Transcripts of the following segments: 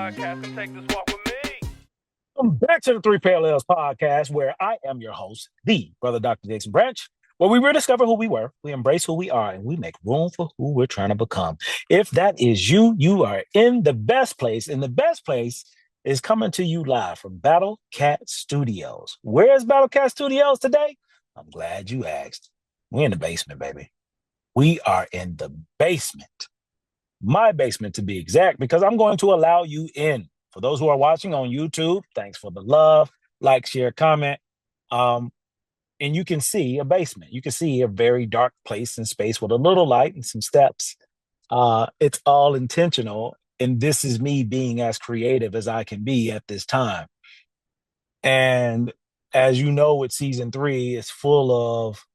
podcast and take this walk with me. Welcome back to the Three Parallels podcast, where I am your host, the Brother Dr. Jason Branch, where we rediscover who we were, we embrace who we are, and we make room for who we're trying to become. If that is you, you are in the best place, and the best place is coming to you live from Battle Cat Studios. Where's Battle Cat Studios today? I'm glad you asked. We're in the basement, baby. We are in the basement. My basement, to be exact, because I'm going to allow you in. For those who are watching on YouTube, thanks for the love, like, share, comment. And you can see a basement. You can see a very dark place and space with a little light and some steps. It's all intentional. And this is me being as creative as I can be at this time. And as you know, with season 3, it's full of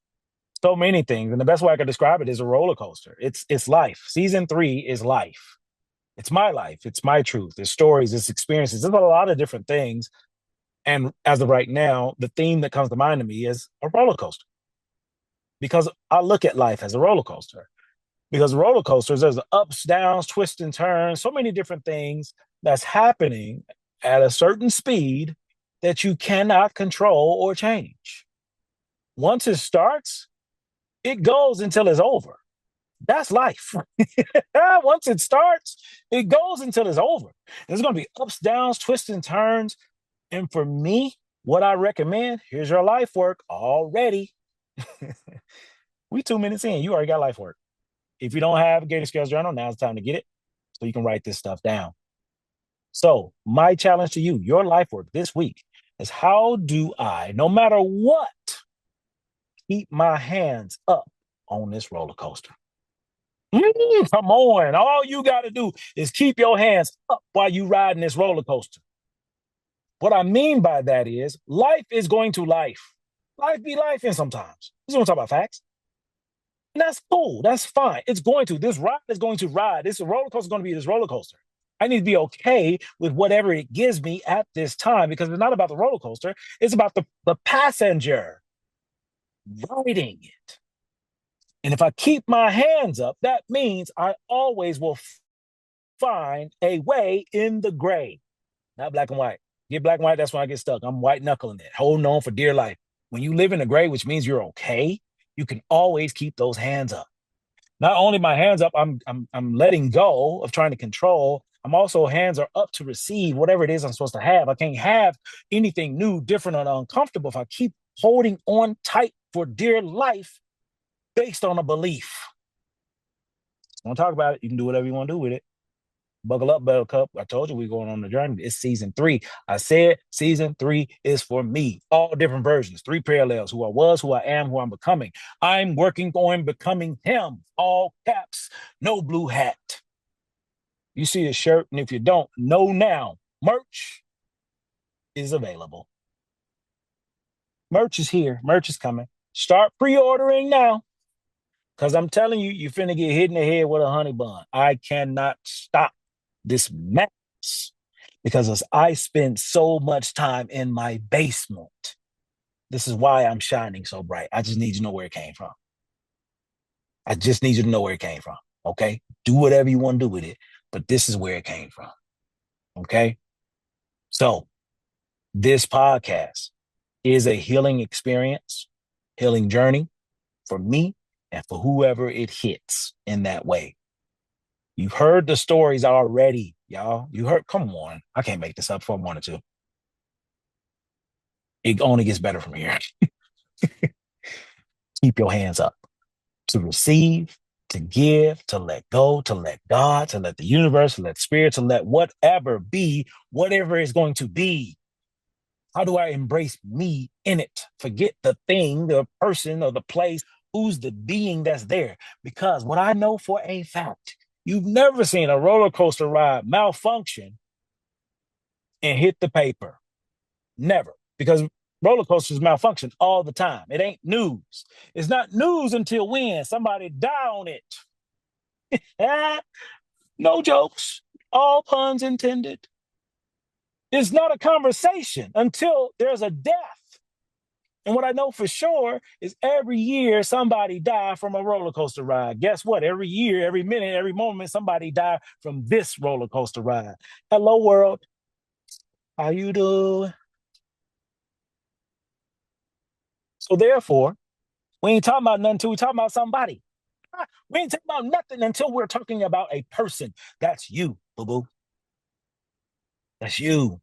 so many things. And the best way I could describe it is a roller coaster. It's life. Season 3 is life. It's my life. It's my truth. It's stories. It's experiences. There's a lot of different things. And as of right now, the theme that comes to mind to me is a roller coaster. Because I look at life as a roller coaster. Because roller coasters, there's ups, downs, twists and turns, so many different things that's happening at a certain speed that you cannot control or change. Once it starts, it goes until it's over. That's life. Once it starts, it goes until it's over. There's going to be ups, downs, twists, and turns. And for me, what I recommend, here's your life work already. We 2 minutes in, you already got life work. If you don't have a Gator Scales Journal, now's the time to get it so you can write this stuff down. So my challenge to you, your life work this week is, how do I, no matter what, keep my hands up on this roller coaster? Come on. All you got to do is keep your hands up while you riding this roller coaster. What I mean by that is life is going to life. Life be life in sometimes. We don't talk about facts. And that's cool. That's fine. It's going to. This ride is going to ride. This roller coaster is going to be this roller coaster. I need to be okay with whatever it gives me at this time, because it's not about the roller coaster. It's about the passenger riding it. And if I keep my hands up, that means I always will find a way in the gray, not black and white. Get black and white, that's when I get stuck. I'm white knuckling it, holding on for dear life. When you live in the gray, which means you're okay, you can always keep those hands up. Not only my hands up, I'm letting go of trying to control. I'm also, hands are up to receive whatever it is I'm supposed to have. I can't have anything new, different, or uncomfortable if I keep holding on tight for dear life based on a belief. Want to talk about it? You can do whatever you want to do with it. Buckle up, Buttercup. I told you we're going on the journey. It's season 3. I said season 3 is for me. All different versions, 3 parallels: who I was, who I am, who I'm becoming. I'm working on becoming him. All caps, no blue hat. You see the shirt, and if you don't, know now. Merch is available. Merch is here. Merch is coming. Start pre-ordering now. Because I'm telling you, you're finna get hit in the head with a honey bun. I cannot stop this madness because as I spend so much time in my basement. This is why I'm shining so bright. I just need you to know where it came from. I just need you to know where it came from. Okay? Do whatever you want to do with it, but this is where it came from. Okay? So, this podcast is a healing experience, healing journey for me and for whoever it hits in that way. You've heard the stories already, y'all. You heard, come on. I can't make this up if I wanted to. It only gets better from here. Keep your hands up to receive, to give, to let go, to let God, to let the universe, to let spirit, to let whatever be, whatever it's going to be. How do I embrace me in it? Forget the thing, the person, or the place. Who's the being that's there? Because what I know for a fact, you've never seen a roller coaster ride malfunction and hit the paper. Never. Because roller coasters malfunction all the time. It ain't news. It's not news until when somebody die on it. No jokes. All puns intended. It's not a conversation until there's a death. And what I know for sure is every year somebody died from a roller coaster ride. Guess what? Every year, every minute, every moment, somebody died from this roller coaster ride. Hello, world. How you doing? So therefore, we ain't talking about nothing until we talking about somebody. We ain't talking about nothing until we're talking about a person. That's you, boo boo. That's you.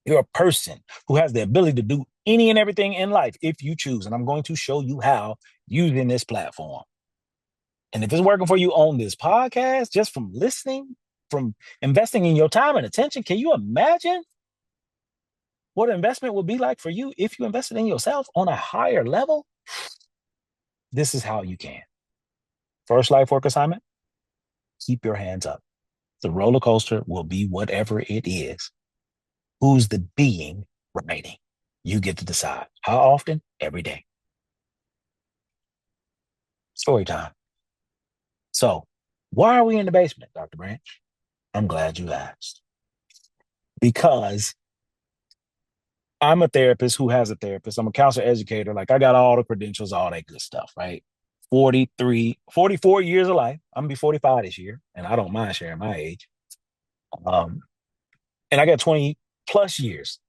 You're a person who has the ability to do any and everything in life if you choose. And I'm going to show you how using this platform. And if it's working for you on this podcast, just from listening, from investing in your time and attention, can you imagine what investment would be like for you if you invested in yourself on a higher level? This is how you can. First life work assignment, keep your hands up. The roller coaster will be whatever it is. Who's the being riding? You get to decide. How often? Every day. Story time. So, why are we in the basement, Dr. Branch? I'm glad you asked. Because I'm a therapist who has a therapist. I'm a counselor educator. Like I got all the credentials, all that good stuff, right? 44 years of life. I'm gonna be 45 this year, and I don't mind sharing my age. Um, and I got 20 plus years.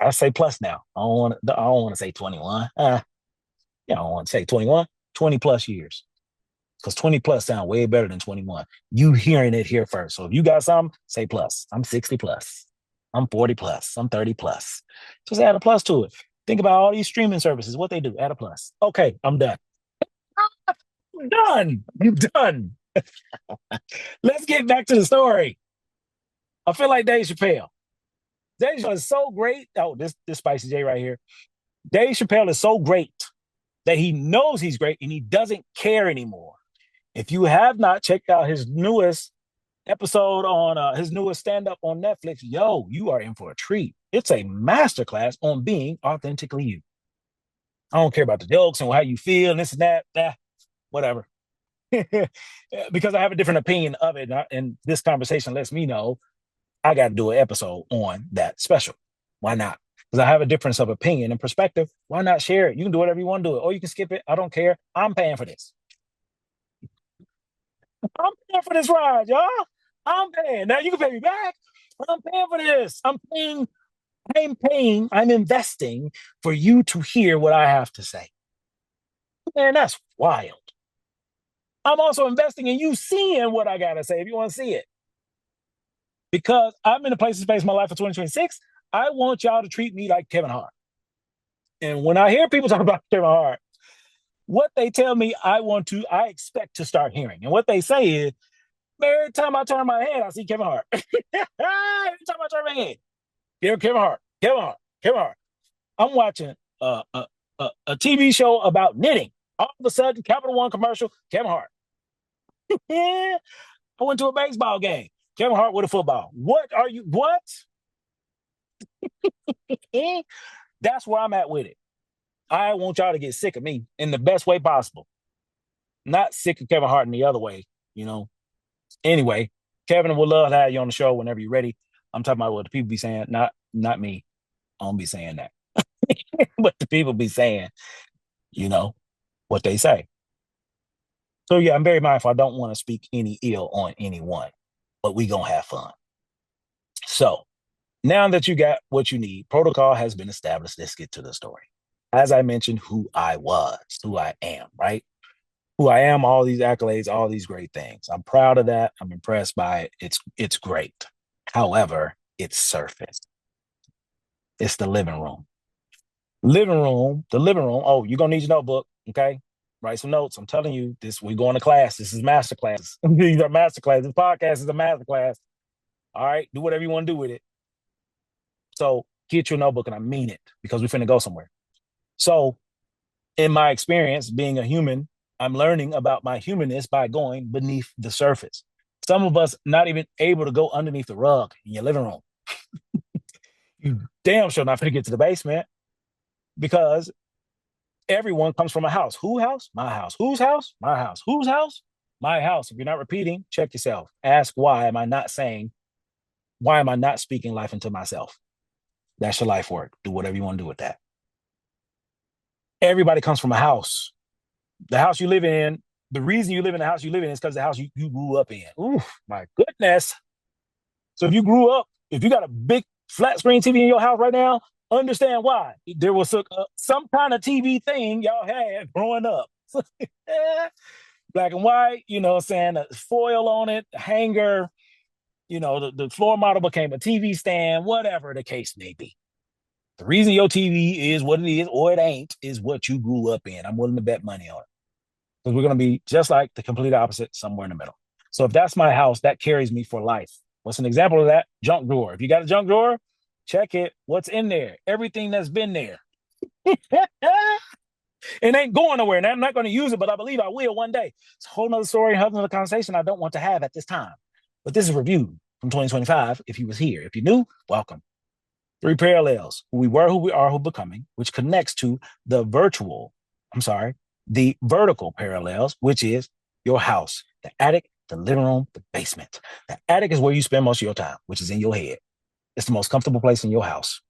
I say plus now. I don't want to say 21. Yeah, I don't want to say 21, 20 plus years. Because 20 plus sound way better than 21. You hearing it here first. So if you got something, say plus. I'm 60 plus. I'm 40 plus. I'm 30 plus. Just add a plus to it. Think about all these streaming services, what they do. Add a plus. Okay, I'm done. I'm done. I'm done. Let's get back to the story. I feel like Dave Chappelle. Dave Chappelle is so great. Oh, this Spicy J right here. Dave Chappelle is so great that he knows he's great and he doesn't care anymore. If you have not checked out his newest episode on his newest stand up on Netflix, yo, you are in for a treat. It's a masterclass on being authentically you. I don't care about the jokes and how you feel and this and that, whatever. Because I have a different opinion of it. And this conversation lets me know I got to do an episode on that special. Why not? Because I have a difference of opinion and perspective. Why not share it? You can do whatever you want to do it, or you can skip it. I don't care. I'm paying for this. I'm paying for this ride, y'all. I'm paying. Now you can pay me back. I'm paying for this. I'm investing for you to hear what I have to say. Man, that's wild. I'm also investing in you seeing what I gotta say if you want to see it. Because I'm in a place and space in my life for 2026. I want y'all to treat me like Kevin Hart. And when I hear people talk about Kevin Hart, what they tell me I expect to start hearing. And what they say is, every time I turn my head, I see Kevin Hart. Every time I turn my head, Kevin Hart, Kevin Hart, Kevin Hart. I'm watching a TV show about knitting. All of a sudden, Capital One commercial, Kevin Hart. Yeah, I went to a baseball game. Kevin Hart with a football. What are you? What? That's where I'm at with it. I want y'all to get sick of me in the best way possible. Not sick of Kevin Hart in the other way, you know. Anyway, Kevin would love to have you on the show whenever you're ready. I'm talking about what the people be saying, not me. I don't be saying that. But the people be saying, you know, what they say. So yeah, I'm very mindful. I don't want to speak any ill on anyone, but we gonna have fun. So now that you got what you need, protocol has been established. Let's get to the story. As I mentioned, who I was, who I am, right? Who I am, all these accolades, all these great things. I'm proud of that. I'm impressed by it. It's great. However, it's surface. It's the living room. The living room. Oh, you're gonna need your notebook, okay? Write some notes. I'm telling you, this we're going to class. This is master class. These are master class. This podcast is a master class. All right, do whatever you want to do with it. So get your notebook, and I mean it because we're finna go somewhere. So, in my experience being a human, I'm learning about my humanness by going beneath the surface. Some of us not even able to go underneath the rug in your living room. You damn sure not going to get to the basement because everyone comes from a house. Whose house? My house. Whose house? My house. Whose house? My house. If you're not repeating, check yourself. Ask why am I not saying, why am I not speaking life into myself? That's your life work. Do whatever you want to do with that. Everybody comes from a house. The house you live in, the reason you live in the house you live in is because the house you grew up in. Ooh, my goodness. So if you got a big flat screen TV in your house right now, understand why. There was some kind of TV thing y'all had growing up. Black and white, you know what I'm saying? A foil on it, a hanger, the floor model became a TV stand, whatever the case may be. The reason your TV is what it is or it ain't is what you grew up in. I'm willing to bet money on it. Because we're going to be just like the complete opposite somewhere in the middle. So if that's my house, that carries me for life. What's an example of that? Junk drawer. If you got a junk drawer, check it. What's in there? Everything that's been there. It ain't going nowhere. And I'm not going to use it, but I believe I will one day. It's a whole nother story, a whole nother conversation I don't want to have at this time. But this is review from 2025. If you was here, if you knew, welcome. 3 parallels: who we were, who we are, who becoming, which connects to the the vertical parallels, which is your house, the attic, the living room, the basement. The attic is where you spend most of your time, which is in your head. It's the most comfortable place in your house.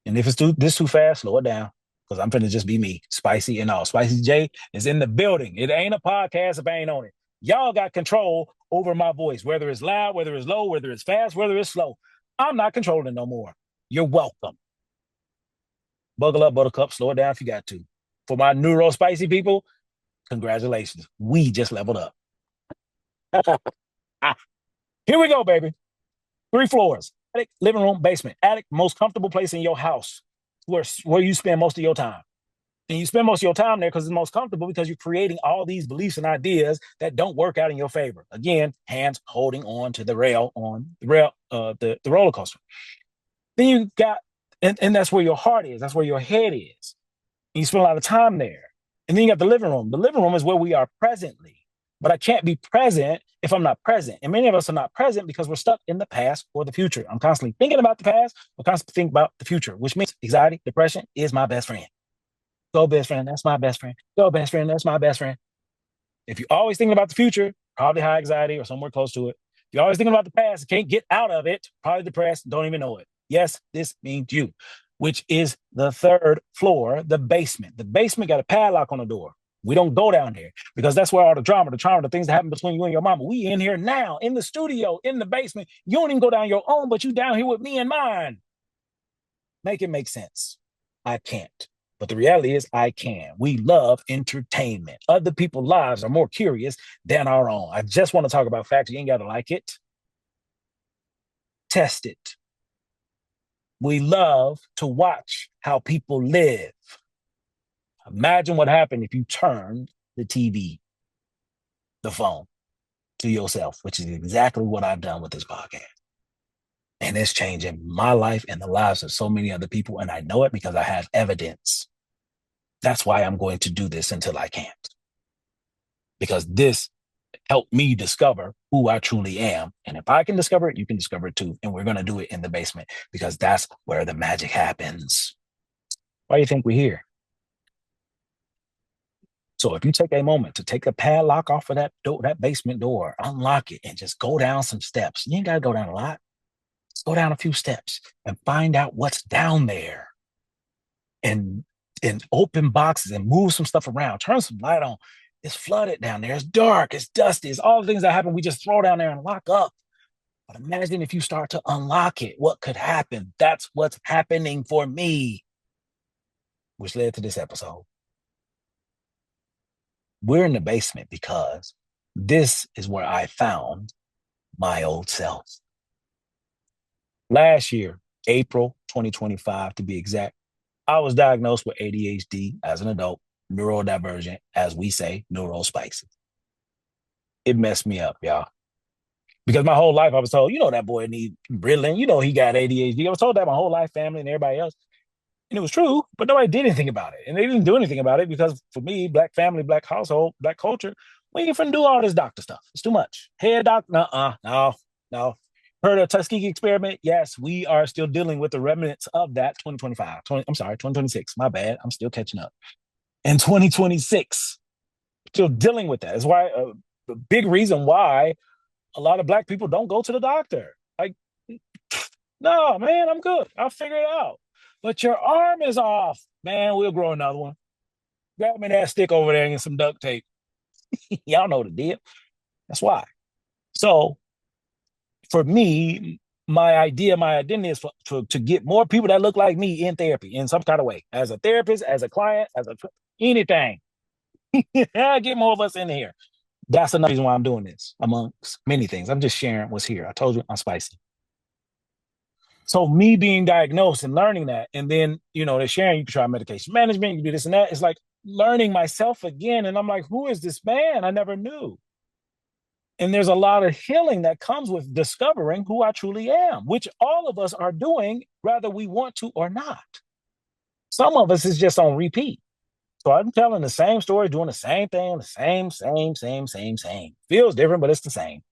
And if it's too fast, slow it down. Because I'm finna just be me, spicy and all. Spicy J is in the building. It ain't a podcast if I ain't on it. Y'all got control over my voice, whether it's loud, whether it's low, whether it's fast, whether it's slow. I'm not controlling it no more. You're welcome. Buckle up, buttercup. Slow it down if you got to. For my neuro spicy people, congratulations. We just leveled up. Here we go, baby. 3 floors: attic, living room, basement. Attic, most comfortable place in your house, where you spend most of your time. And you spend most of your time there because it's most comfortable, because you're creating all these beliefs and ideas that don't work out in your favor. Again, hands holding on to the rail the roller coaster. Then you got, and that's where your heart is. That's where your head is. And you spend a lot of time there. And then you got the living room. The living room is where we are presently. But I can't be present if I'm not present. And many of us are not present because we're stuck in the past or the future. I'm constantly thinking about the past, or constantly thinking about the future, which means anxiety, depression is my best friend. Go, best friend. That's my best friend. Go, best friend. That's my best friend. If you're always thinking about the future, probably high anxiety or somewhere close to it. If you're always thinking about the past, can't get out of it, probably depressed, don't even know it. Yes, this means you, which is the 3rd floor, the basement. The basement got a padlock on the door. We don't go down there because that's where all the drama, the things that happen between you and your mama. We in here now, in the studio, in the basement. You don't even go down your own, but you down here with me and mine. Make it make sense. I can't. But the reality is I can. We love entertainment. Other people's lives are more curious than our own. I just want to talk about facts. You ain't got to like it. Test it. We love to watch how people live. Imagine what happened if you turned the TV, the phone, to yourself, which is exactly what I've done with this podcast. And it's changing my life and the lives of so many other people. And I know it because I have evidence. That's why I'm going to do this until I can't. Because this helped me discover who I truly am. And if I can discover it, you can discover it too. And we're going to do it in the basement because that's where the magic happens. Why do you think we're here? So if you take a moment to take the padlock off of that basement door, unlock it, and just go down some steps. You ain't got to go down a lot. Just go down a few steps and find out what's down there. And open boxes and move some stuff around. Turn some light on. It's flooded down there. It's dark. It's dusty. It's all the things that happen. We just throw down there and lock up. But imagine if you start to unlock it, what could happen? That's what's happening for me, which led to this episode. We're in the basement because this is where I found my old self. Last year, April 2025 to be exact, I was diagnosed with ADHD as an adult, neurodivergent, as we say, neurospicy. It messed me up, y'all. Because my whole life I was told, that boy needs Ritalin. He got ADHD. I was told that my whole life, family, and everybody else. And it was true, but nobody did anything about it. And they didn't do anything about it because for me, black family, black household, black culture, we ain't finna do all this doctor stuff. It's too much. Head doctor, no. Heard of Tuskegee experiment? Yes, we are still dealing with the remnants of that 2026. My bad. I'm still catching up. In 2026, still dealing with that. That's why the big reason why a lot of black people don't go to the doctor. Like, no, man, I'm good. I'll figure it out. But your arm is off. Man, we'll grow another one. grab me that stick over there and some duct tape. Y'all know the deal. That's why. So for me, my identity is to get more people that look like me in therapy in some kind of way, as a therapist, as a client, anything. Get more of us in here. That's another reason why I'm doing this, amongst many things. I'm just sharing what's here. I told you I'm spicy. So me being diagnosed and learning that, and then they're sharing. You can try medication management. You can do this and that. It's like learning myself again, and I'm like, who is this man? I never knew. And there's a lot of healing that comes with discovering who I truly am, which all of us are doing, whether we want to or not. Some of us is just on repeat. So I'm telling the same story, doing the same thing, the same. Feels different, but it's the same.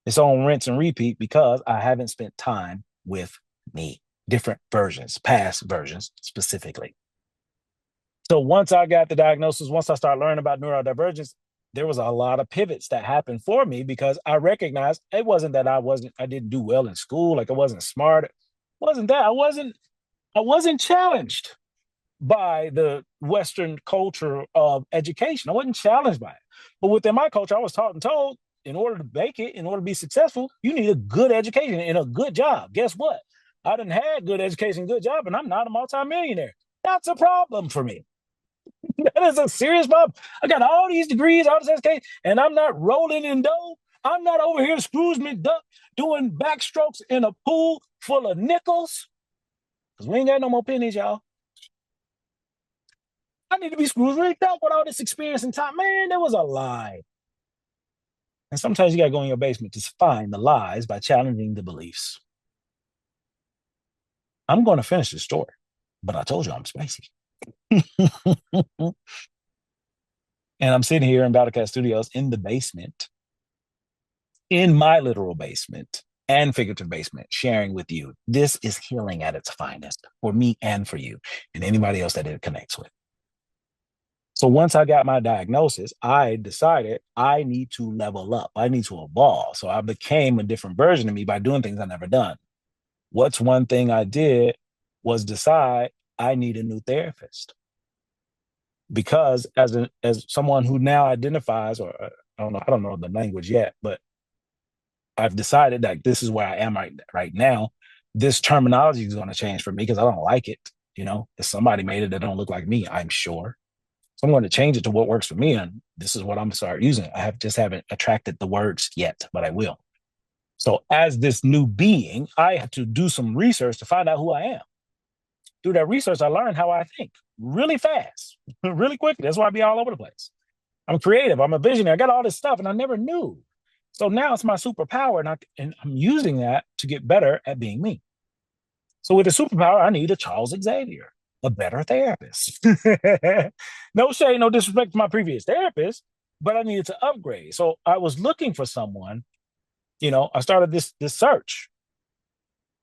It's on rinse and repeat because I haven't spent time with me. Different versions, past versions specifically. So once I got the diagnosis, once I started learning about neurodivergence, there was a lot of pivots that happened for me because I recognized it wasn't that I didn't do well in school, like I wasn't smart. It wasn't that. I wasn't challenged by the Western culture of education. I wasn't challenged by it. But within my culture, I was taught and told in order to make it, in order to be successful, you need a good education and a good job. Guess what? I didn't have good education, good job, and I'm not a multimillionaire. That's a problem for me. That is a serious problem. I got all these degrees, all this education, and I'm not rolling in dough. I'm not over here Scrooge McDuck doing backstrokes in a pool full of nickels. Because we ain't got no more pennies, y'all. I need to be Scrooge McDuck with all this experience and time. Man, there was a lie. And sometimes you got to go in your basement to find the lies by challenging the beliefs. I'm going to finish this story, but I told you I'm spicy. And I'm sitting here in Battlecat Studios in the basement, in my literal basement and figurative basement, sharing with you. This is healing at its finest for me and for you and anybody else that it connects with. So once I got my diagnosis, I decided I need to level up. I need to evolve. So I became a different version of me by doing things I never done. What's one thing I did was decide I need a new therapist. Because as someone who now identifies, or I don't know the language yet, but I've decided that this is where I am right now. This terminology is going to change for me because I don't like it. If somebody made it that don't look like me, I'm sure. So I'm going to change it to what works for me, and this is what I'm going to start using. I haven't attracted the words yet, but I will. So as this new being, I have to do some research to find out who I am. Through that research, I learned how I think really fast, really quickly. That's why I be all over the place. I'm creative. I'm a visionary. I got all this stuff, and I never knew. So now it's my superpower, and I'm using that to get better at being me. So with a superpower, I need a Charles Xavier, a better therapist. No shade, no disrespect to my previous therapist, but I needed to upgrade. So I was looking for someone. I started this search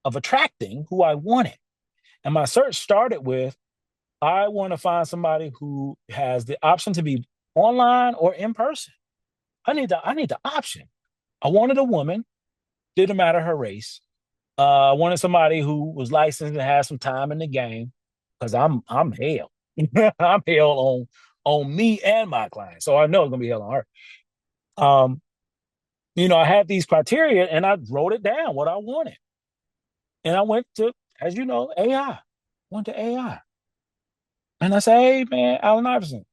of attracting who I wanted, and my search started with I want to find somebody who has the option to be online or in person. I need the option. I wanted a woman, didn't matter her race. I wanted somebody who was licensed and had some time in the game because I'm hell. I'm hell on me and my client. So I know it's gonna be hell on her. Um, I had these criteria and I wrote it down what I wanted. And I went to, as you know, AI. Went to AI. And I said, hey man, Allen Iverson,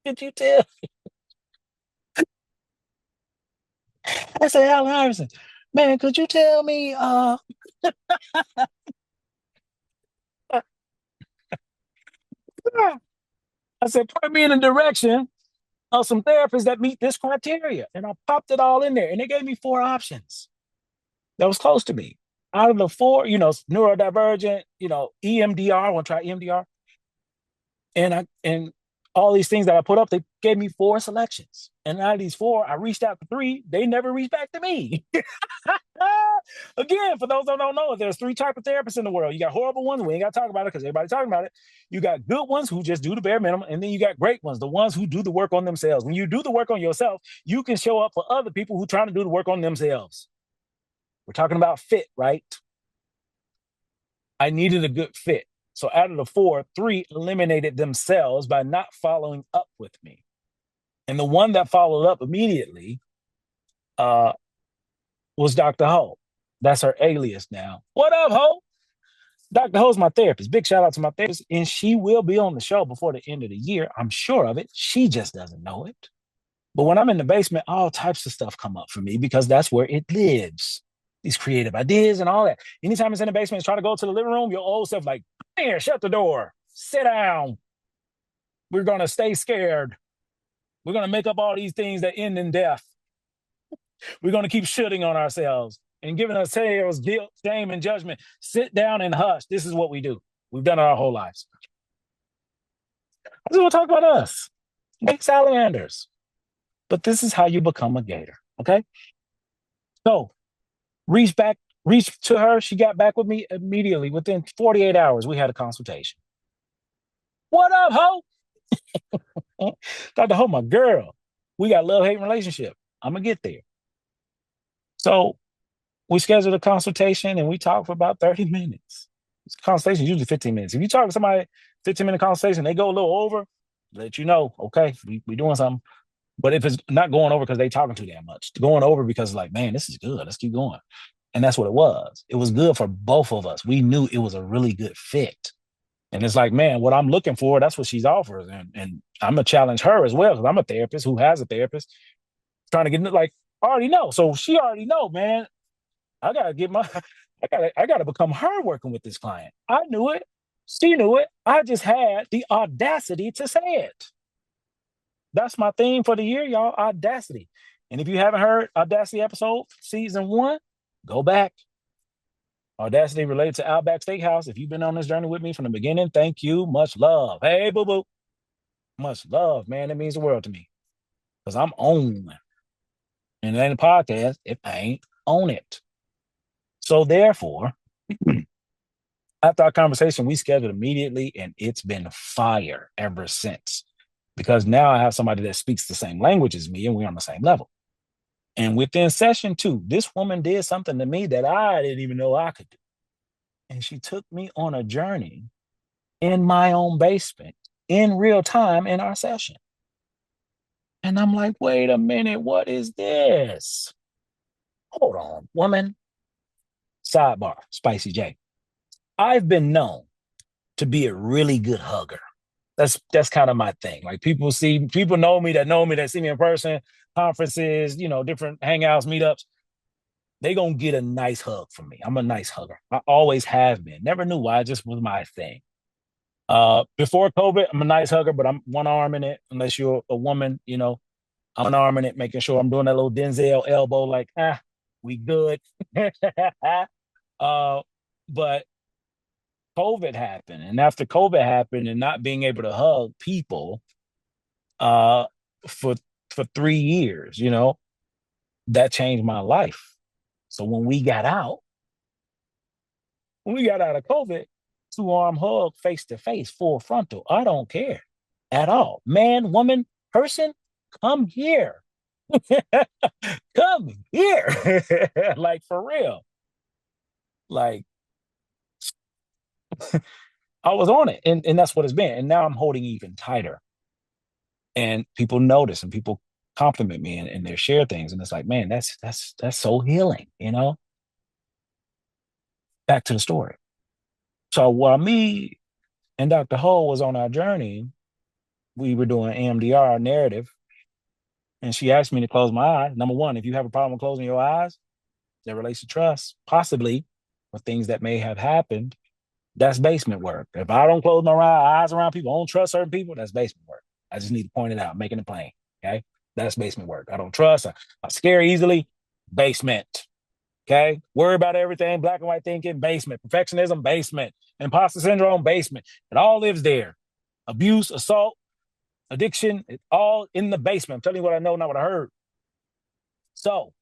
did you tell? I said, Allen Iverson, man, could you tell me I said, point me in the direction of some therapists that meet this criteria. And I popped it all in there. And they gave me 4 options that was close to me. Out of the 4, neurodivergent, EMDR, I want to try EMDR. And all these things that I put up, they gave me 4 selections. And out of these 4, I reached out to 3. They never reached back to me. Again, for those that don't know, there's 3 types of therapists in the world. You got horrible ones. We ain't got to talk about it because everybody's talking about it. You got good ones who just do the bare minimum. And then you got great ones, the ones who do the work on themselves. When you do the work on yourself, you can show up for other people who are trying to do the work on themselves. We're talking about fit, right? I needed a good fit. So out of the four, three eliminated themselves by not following up with me. And the one that followed up immediately uh, was Dr. Ho. That's her alias now. What up, Ho? Dr. Ho's my therapist. Big shout out to my therapist. And she will be on the show before the end of the year. I'm sure of it. She just doesn't know it. But when I'm in the basement, all types of stuff come up for me because that's where it lives. These creative ideas and all that. Anytime it's in the basement, try to go to the living room, your old self like, here, shut the door, sit down. We're going to stay scared. We're going to make up all these things that end in death. We're going to keep shooting on ourselves and giving ourselves guilt, shame, and judgment. Sit down and hush. This is what we do. We've done it our whole lives. I just want to talk about us, big salamanders. But this is how you become a gator, okay? So reached to her. She got back with me immediately. Within 48 hours, we had a consultation. What up, Ho? Dr. Ho, my girl. We got a love-hate relationship. I'm going to get there. So we scheduled a consultation and we talked for about 30 minutes. Consultation is usually 15 minutes. If you talk to somebody, 15-minute consultation, they go a little over, let you know, okay, we doing something. But if it's not going over because they talking too damn much, going over because like, man, this is good. Let's keep going. And that's what it was. It was good for both of us. We knew it was a really good fit. And it's like, man, what I'm looking for, that's what she's offers. And I'm going to challenge her as well because I'm a therapist who has a therapist trying to get like, I already know. So she already know, man. I got to get my, I got to become her working with this client. I knew it. She knew it. I just had the audacity to say it. That's my theme for the year, y'all. Audacity. And if you haven't heard Audacity episode season 1, go back. Audacity related to Outback Steakhouse. If you've been on this journey with me from the beginning, thank you. Much love. Hey, boo boo. Much love, man. It means the world to me because I'm on. And it ain't a podcast if I ain't on it. So therefore, after our conversation, we scheduled immediately, and it's been fire ever since. Because now I have somebody that speaks the same language as me, and we're on the same level. And within session 2, this woman did something to me that I didn't even know I could do. And she took me on a journey in my own basement in real time in our session. And I'm like, wait a minute, what is this? Hold on, woman. Sidebar, Spicy J. I've been known to be a really good hugger. That's kind of my thing. Like people know me that see me in person, conferences, different hangouts, meetups. They gonna get a nice hug from me. I'm a nice hugger. I always have been. Never knew why. It just was my thing. Before COVID, I'm a nice hugger, but I'm one arm in it. Unless you're a woman, I'm an arm in it, making sure I'm doing that little Denzel elbow, like we good. But COVID happened, and after COVID happened, and not being able to hug people, for 3 years, that changed my life. So when we got out of COVID, 2-arm hug, face to face, full frontal. I don't care at all. Man, woman, person, come here. Come here. Like for real. Like I was on it. And that's what it's been. And now I'm holding even tighter. And people notice and people compliment me and they share things. And it's like, man, that's so healing, Back to the story. So while me and Dr. Ho was on our journey, we were doing EMDR narrative. And she asked me to close my eyes. Number one, if you have a problem with closing your eyes, that relates to trust, possibly for things that may have happened, that's basement work. If I don't close my eyes around people, I don't trust certain people, that's basement work. I just need to point it out, making it plain. Okay. That's basement work. I don't trust. I scare easily. Basement. Okay. Worry about everything. Black and white thinking. Basement. Perfectionism. Basement. Imposter syndrome. Basement. It all lives there. Abuse, assault, addiction. It's all in the basement. I'm telling you what I know, not what I heard. So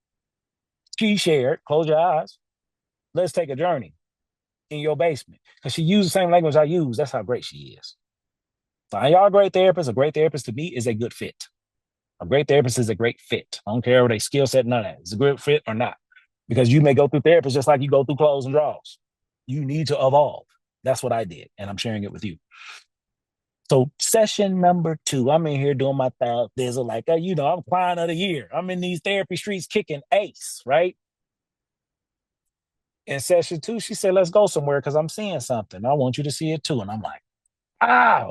she shared, close your eyes. Let's take a journey in your basement. Because she used the same language I use. That's how great she is. So y'all a great therapist. A great therapist to me is a good fit. A great therapist is a great fit. I don't care what their skill set, none of that. It's a good fit or not. Because you may go through therapists just like you go through clothes and drawers. You need to evolve. That's what I did, and I'm sharing it with you. So session number 2, I'm in here doing my thought thizzle, like, I'm client of the year. I'm in these therapy streets kicking ace, right? In session 2, she said, let's go somewhere because I'm seeing something. I want you to see it too. And I'm like,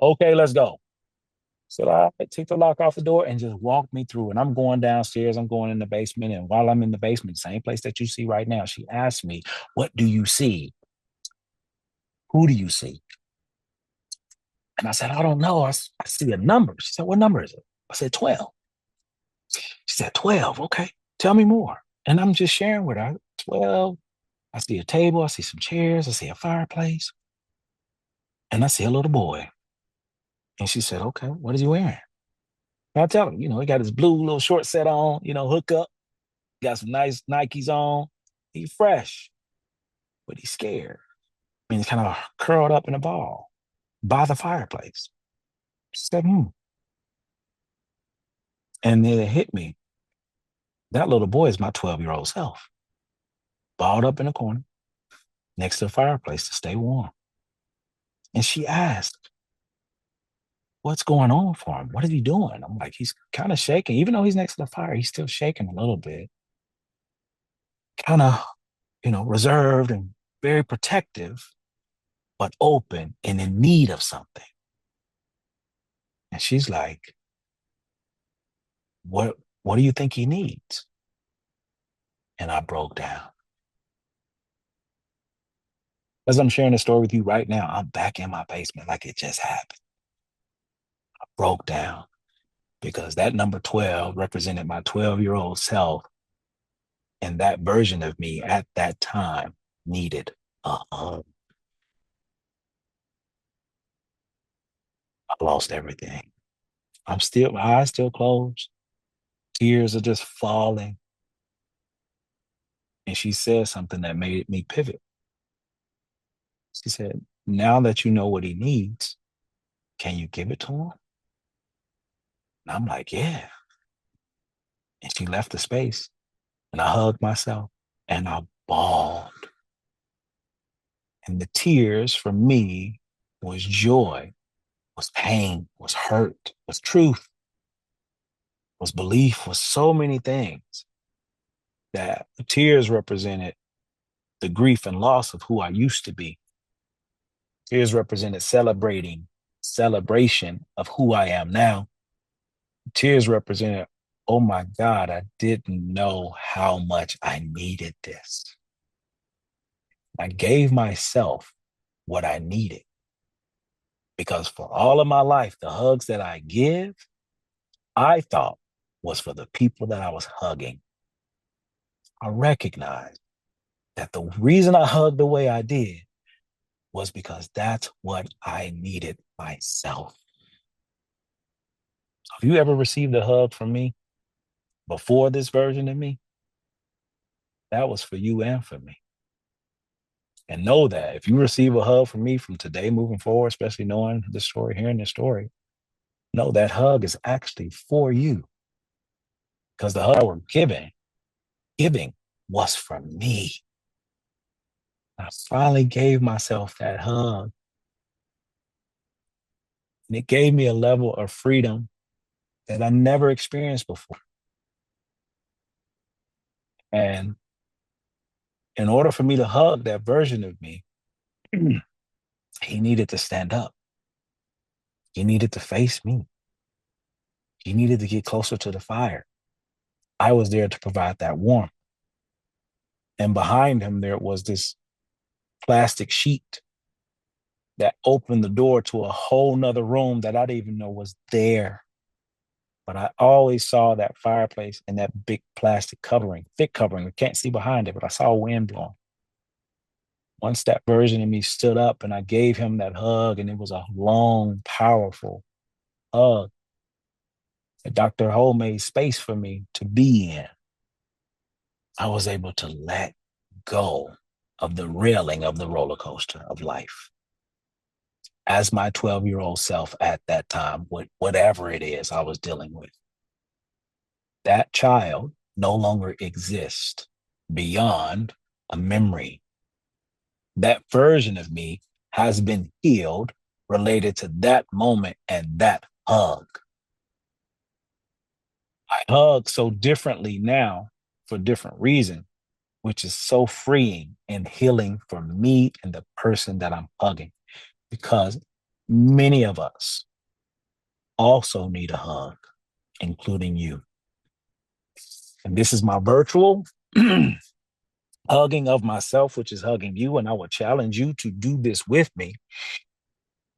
okay, let's go. So I take the lock off the door and just walk me through. And I'm going downstairs. I'm going in the basement. And while I'm in the basement, same place that you see right now, she asked me, what do you see? Who do you see? And I said, I don't know. I see a number. She said, what number is it? I said, 12. She said, 12. Okay. Tell me more. And I'm just sharing with her. 12. I see a table. I see some chairs. I see a fireplace. And I see a little boy. And she said, okay, what is he wearing? And I tell him, he got his blue little short set on, hook up, got some nice Nikes on. He's fresh, but he's scared. And he's kind of curled up in a ball by the fireplace. She said, And then it hit me. That little boy is my 12-year-old self, balled up in a corner next to the fireplace to stay warm. And she asked, what's going on for him? What is he doing? I'm like, he's kind of shaking. Even though he's next to the fire, he's still shaking a little bit. Kind of, reserved and very protective, but open and in need of something. And she's like, what do you think he needs? And I broke down. As I'm sharing the story with you right now, I'm back in my basement like it just happened. I broke down because that number 12 represented my 12-year-old self. And that version of me at that time needed a hug. I lost everything. My eyes still closed. Tears are just falling. And she said something that made me pivot. She said, now that you know what he needs, can you give it to him? And I'm like, yeah. And she left the space and I hugged myself and I bawled. And the tears for me was joy, was pain, was hurt, was truth, was belief, was so many things that the tears represented the grief and loss of who I used to be. Tears represented celebration of who I am now. Tears represented, oh my God, I didn't know how much I needed this. I gave myself what I needed because for all of my life, the hugs that I give, I thought was for the people that I was hugging. I recognized that the reason I hugged the way I did was because that's what I needed myself. So if you ever received a hug from me before this version of me, that was for you and for me. And know that if you receive a hug from me from today moving forward, especially knowing this story, hearing this story, know that hug is actually for you. Because the hug we're giving was for me. I finally gave myself that hug. And it gave me a level of freedom that I never experienced before. And in order for me to hug that version of me, he needed to stand up. He needed to face me. He needed to get closer to the fire. I was there to provide that warmth. And behind him, there was this plastic sheet that opened the door to a whole nother room that I didn't even know was there. But I always saw that fireplace and that big plastic covering, thick covering. I can't see behind it, but I saw wind blowing. Once that version of me stood up and I gave him that hug, and it was a long, powerful hug that Dr. Ho made space for me to be in, I was able to let go of the railing of the roller coaster of life. As my 12-year-old self at that time, with whatever it is I was dealing with, that child no longer exists beyond a memory. That version of me has been healed related to that moment and that hug. I hug so differently now for different reasons, which is so freeing and healing for me and the person that I'm hugging, because many of us also need a hug, including you. And this is my virtual hugging of myself, which is hugging you. And I will challenge you to do this with me.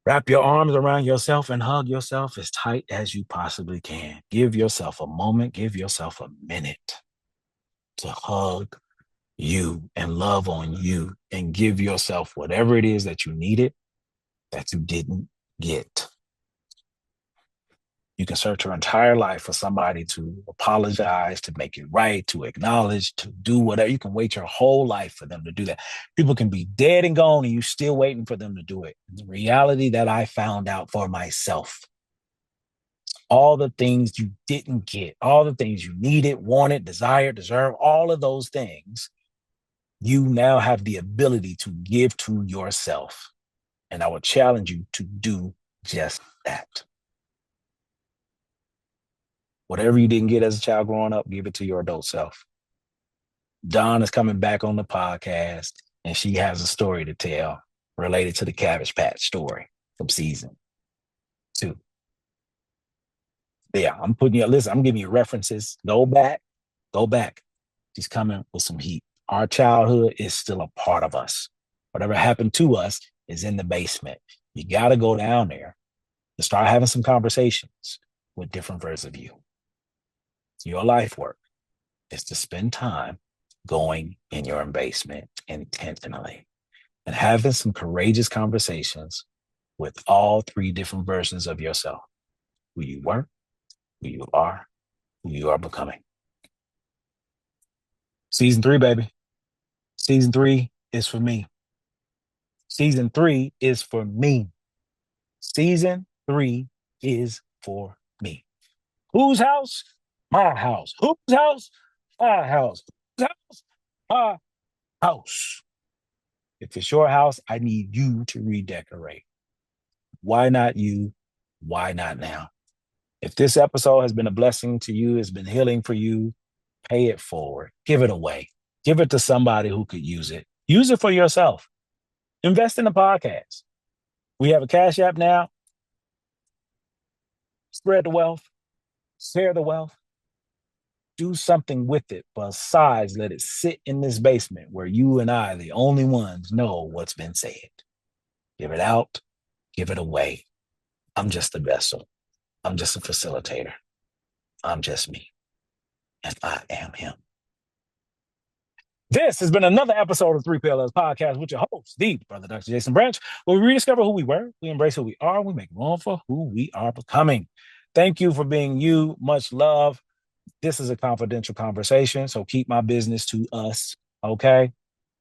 Wrap your arms around yourself and hug yourself as tight as you possibly can. Give yourself a moment, give yourself a minute to hug you and love on you and give yourself whatever it is that you needed that you didn't get. You can search your entire life for somebody to apologize, to make it right, to acknowledge, to do whatever. You can wait your whole life for them to do that. People can be dead and gone and you still waiting for them to do it. The reality that I found out for myself, all the things you didn't get, all the things you needed, wanted, desired, deserve, all of those things, you now have the ability to give to yourself. And I would challenge you to do just that. Whatever you didn't get as a child growing up, give it to your adult self. Dawn is coming back on the podcast, and she has a story to tell related to the Cabbage Patch story from season 2. Yeah, I'm putting you, listen, I'm giving you references. Go back. She's coming with some heat. Our childhood is still a part of us. Whatever happened to us is in the basement. You got to go down there to start having some conversations with different versions of you. Your life work is to spend time going in your basement intentionally and having some courageous conversations with all 3 different versions of yourself: who you were, who you are becoming. Season 3, baby. Season 3 is for me. Season 3 is for me. Season 3 is for me. Whose house? My house. Whose house? My house. Whose house? My house. If it's your house, I need you to redecorate. Why not you? Why not now? If this episode has been a blessing to you, has been healing for you, pay it forward. Give it away. Give it to somebody who could use it. Use it for yourself. Invest in the podcast. We have a Cash App now. Spread the wealth. Share the wealth. Do something with it besides let it sit in this basement where you and I, the only ones, know what's been said. Give it out. Give it away. I'm just a vessel. I'm just a facilitator. I'm just me. And I am him. This has been another episode of 3 PLL's Podcast with your host, the Brother Dr. Jason Branch, where we rediscover who we were, we embrace who we are, we make room for who we are becoming. Thank you for being you. Much love. This is a confidential conversation, so keep my business to us, okay?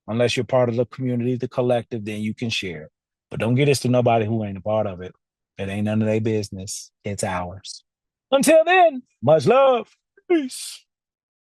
Unless you're part of the community, the collective, then you can share. But don't get this to nobody who ain't a part of it. It ain't none of their business. It's ours. Until then, much love. Peace.